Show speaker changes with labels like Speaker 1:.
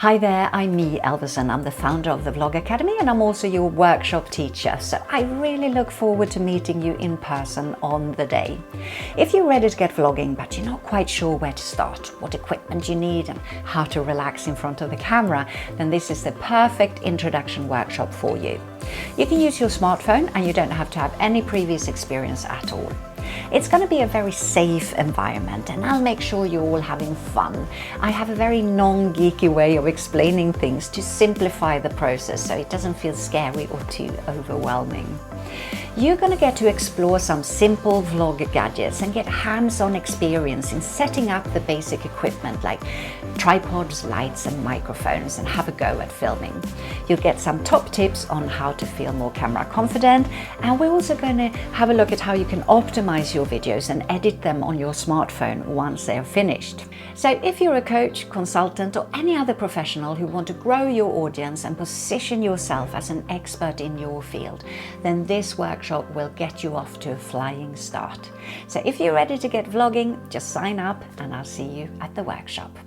Speaker 1: Hi there, I'm me, Elfverson. I'm the founder of the Vlog Academy and I'm also your workshop teacher. So I really look forward to meeting you in person on the day. If you're ready to get vlogging but you're not quite sure where to start, what equipment you need and how to relax in front of the camera, then this is the perfect introduction workshop for you. You can use your smartphone and you don't have to have any previous experience at all. It's going to be a very safe environment and I'll make sure you're all having fun. I have a very non-geeky way of explaining things to simplify the process so it doesn't feel scary or too overwhelming. You're going to get to explore some simple vlog gadgets and get hands-on experience in setting up the basic equipment like tripods, lights and microphones and have a go at filming. You'll get some top tips on how to feel more camera confident, and we're also going to have a look at how you can optimize your videos and edit them on your smartphone once they're finished. So if you're a coach, consultant or any other professional who want to grow your audience and position yourself as an expert in your field, then this workshop will get you off to a flying start. So if you're ready to get vlogging, just sign up and I'll see you at the workshop.